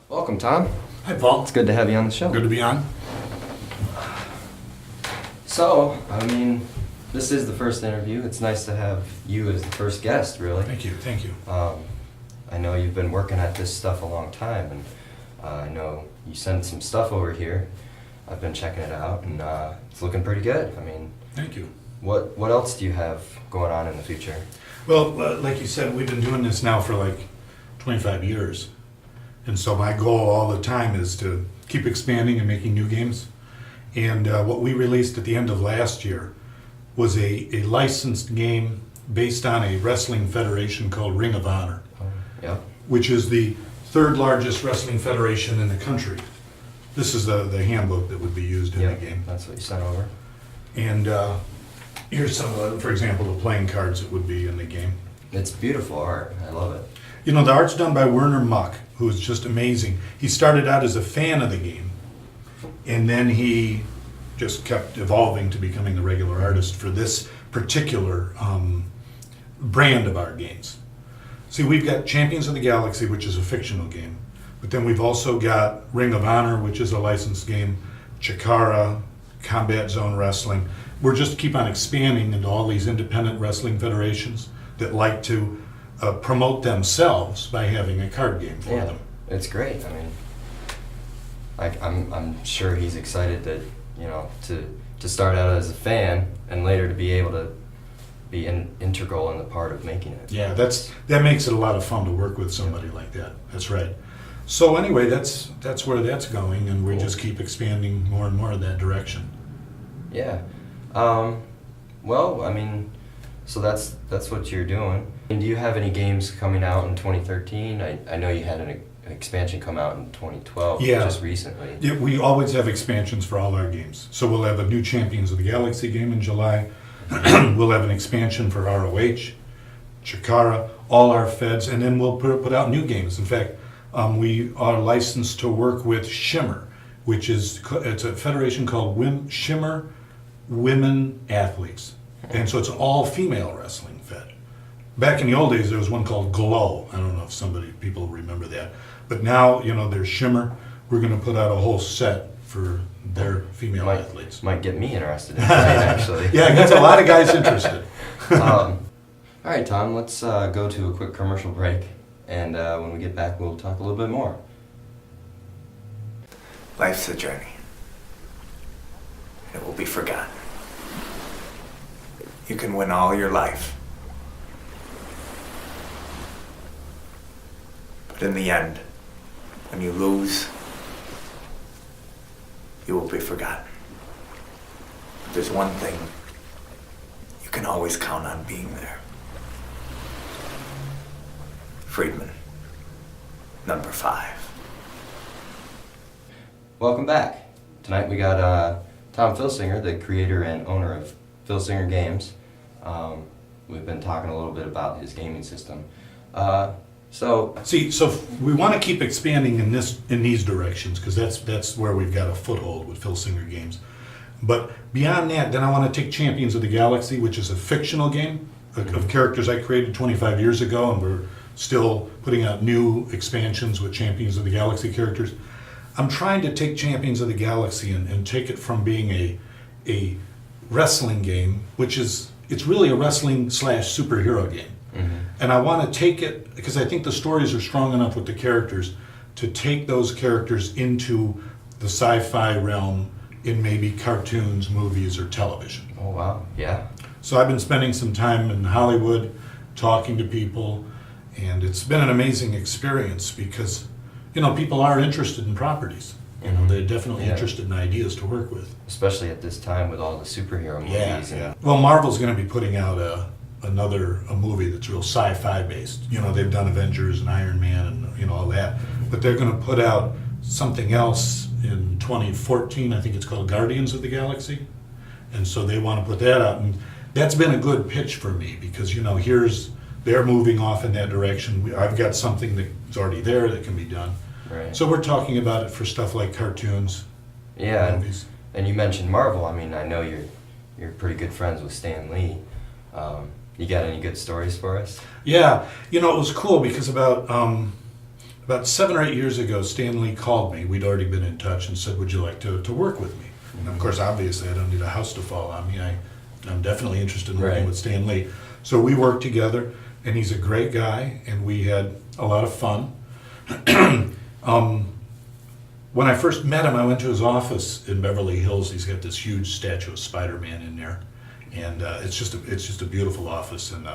Welcome, Tom. Hi, Paul. It's good to have you on the show. Good to be on. So, I mean, this is the first interview. It's nice to have you as the first guest, really. Thank you, thank you. I know you've been working at this stuff a long time, and I know you sent some stuff over here. I've been checking it out, and it's looking pretty good. I mean, Thank you. what else do you have going on in the future? Well, like you said, we've been doing this now for like 25 years. And so my goal all the time is to keep expanding and making new games. And what we released at the end of last year was a licensed game based on a wrestling federation called Ring of Honor, Yeah. which is the third largest wrestling federation in the country. This is the handbook that would be used in the game. That's what you sent over. And here's some of the, for example, the playing cards that would be in the game. It's beautiful art. I love it. You know, the art's done by Werner Muck, who is just amazing. He started out as a fan of the game, and then he just kept evolving to becoming the regular artist for this particular brand of our games. See, we've got Champions of the Galaxy, which is a fictional game, but then we've also got Ring of Honor, which is a licensed game, Chikara, Combat Zone Wrestling. We're just keep on expanding into all these independent wrestling federations that like to promote themselves by having a card game for them. It's great. I mean, I'm sure he's excited that, you know, to start out as a fan and later to be able to be integral in the part of making it. Yeah, that makes it a lot of fun to work with somebody like that. That's right. So anyway, that's where that's going, and we just keep expanding more and more in that direction. Yeah. Well, I mean, so that's what you're doing. And do you have any games coming out in 2013? I know you had an expansion come out in 2012, just recently. Yeah, we always have expansions for all our games. So we'll have a new Champions of the Galaxy game in July. We'll have an expansion for ROH, Chikara, all our feds, and then we'll put out new games. In fact, we are licensed to work with Shimmer, which is it's a federation called Shimmer Women Athletes. And so it's an all-female wrestling fed. Back in the old days, there was one called Glow. I don't know if people remember that. But now, you know, there's Shimmer. We're going to put out a whole set for their female athletes. Might get me interested in that, actually. Yeah, it gets a lot of guys interested. All right, Tom, let's go to a quick commercial break. And when we get back, we'll talk a little bit more. Life's a journey. It will be forgotten. You can win all your life. But in the end, when you lose, you will be forgotten. But there's one thing you can always count on being there. Friedman, number 5. Welcome back. Tonight we got Tom Filsinger, the creator and owner of Filsinger Games. We've been talking a little bit about his gaming system. So we want to keep expanding in these directions because that's where we've got a foothold with Filsinger Games. But beyond that, then I want to take Champions of the Galaxy, which is a fictional game of characters I created 25 years ago, and we're still putting out new expansions with Champions of the Galaxy characters. I'm trying to take Champions of the Galaxy and take it from being a wrestling game, which it's really a wrestling / superhero game. Mm-hmm. And I want to take it, because I think the stories are strong enough with the characters, to take those characters into the sci-fi realm in maybe cartoons, movies, or television. Oh, wow. Yeah. So I've been spending some time in Hollywood talking to people, and it's been an amazing experience because, people are interested in properties. They're definitely interested in ideas to work with. Especially at this time with all the superhero movies. Well, Marvel's going to be putting out a movie that's real sci-fi based. They've done Avengers and Iron Man and all that, but they're going to put out something else in 2014. I think it's called Guardians of the Galaxy, and so they want to put that out. And that's been a good pitch for me because they're moving off in that direction. I've got something that's already there that can be done. Right. So we're talking about it for stuff like cartoons, movies. And you mentioned Marvel. I mean, I know you're pretty good friends with Stan Lee. You got any good stories for us? Yeah, it was cool because about 7 or 8 years ago, Stan Lee called me. We'd already been in touch and said, "Would you like to work with me?" And of course, obviously, I don't need a house to fall on me. I'm definitely interested in working with Stan Lee. So we worked together, and he's a great guy, and we had a lot of fun. When I first met him, I went to his office in Beverly Hills. He's got this huge statue of Spider-Man in there, and it's just a beautiful office. And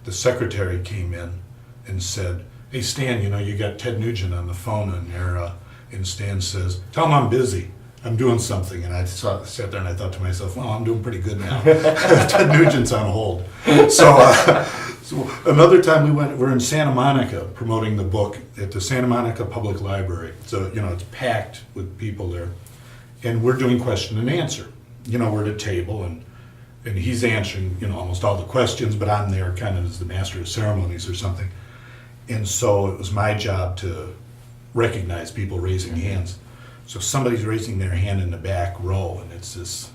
the secretary came in and said, "Hey Stan, you got Ted Nugent on the phone in there." And Stan says, "Tell him I'm busy. I'm doing something." And I sat there and I thought to myself, "Well, I'm doing pretty good now." Ted Nugent's on hold. So another time we're in Santa Monica promoting the book at the Santa Monica Public Library. So, it's packed with people there. And we're doing question and answer. We're at a table and he's answering, almost all the questions, but I'm there kind of as the master of ceremonies or something. And so it was my job to recognize people raising hands. So somebody's raising their hand in the back row, and it's this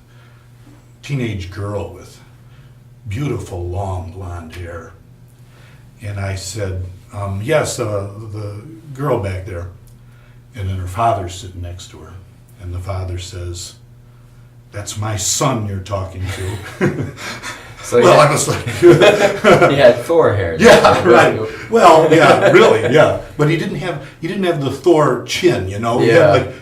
teenage girl with beautiful long blonde hair. And I said, "Yes, the girl back there." And then her father's sitting next to her. And the father says, "That's my son you're talking to." So I was like... he had Thor hair. Yeah, right. Well, yeah, really, yeah. But he didn't have the Thor chin, He had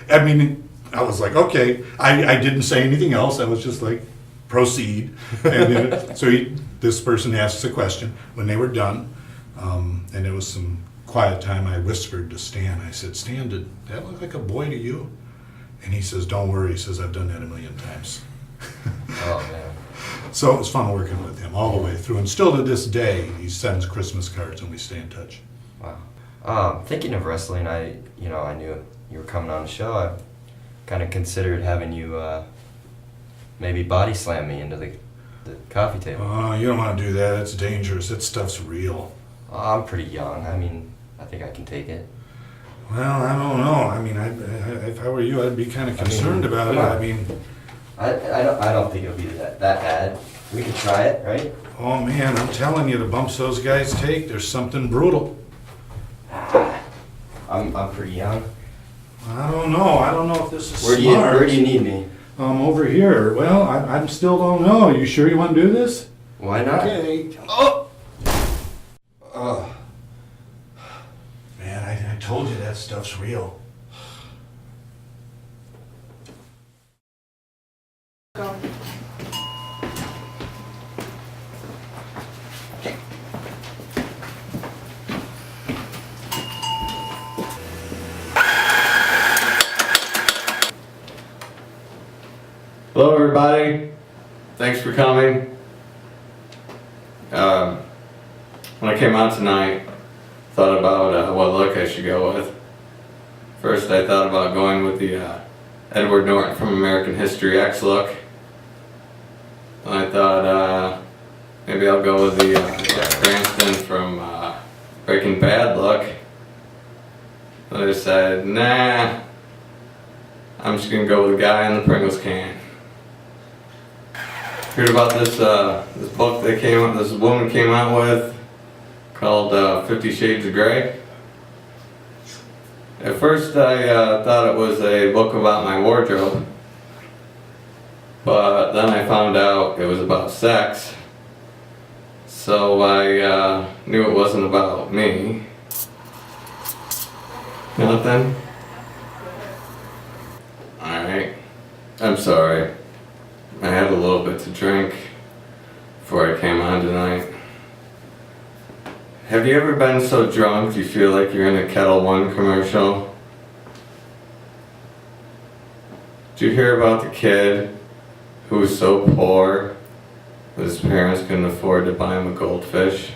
I was like, okay. I didn't say anything else. I was just like, proceed. And this person asked a question. When they were done, and there was some quiet time, I whispered to Stan. I said, "Stan, did that look like a boy to you?" And he says, "Don't worry." He says, "I've done that a million times." Oh, man. So it was fun working with him all the way through. And still to this day, he sends Christmas cards and we stay in touch. Wow. Thinking of wrestling, I knew you were coming on the show. I kind of considered having you maybe body slam me into the coffee table. You don't want to do that. It's dangerous. That stuff's real. I'm pretty young. I mean, I think I can take it. Well, I don't know. I mean, if I were you, I'd be kind of concerned about it. I mean... I don't think it'll be that bad. We could try it, right? Oh man, I'm telling you, the bumps those guys take, there's something brutal. I'm pretty young. I don't know if this is Where do you need me? Over here. Well, I still don't know. You sure you want to do this? Why not? Okay. Oh! Man, I told you that stuff's real. Go. Hello everybody, thanks for coming. When I came out tonight, thought about what look I should go with. First I thought about going with the Edward Norton from American History X look. Then I thought maybe I'll go with the Cranston from Breaking Bad look. Then I decided, nah, I'm just gonna go with the guy in the Pringles can. Heard about this book this woman came out with called 50 Shades of Grey. At first I thought it was a book about my wardrobe, but then I found out it was about sex. So I knew it wasn't about me. Nothing? Alright. I'm sorry. I had a little bit to drink before I came on tonight. Have you ever been so drunk you feel like you're in a Kettle One commercial? Did you hear about the kid who was so poor that his parents couldn't afford to buy him a goldfish?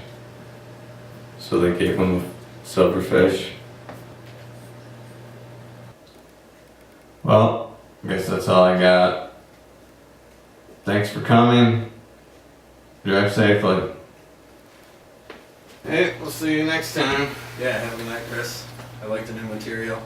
So they gave him a silverfish? Well, I guess that's all I got. Thanks for coming. Drive safely. Hey, we'll see you next time. Yeah, have a good night, Chris. I like the new material.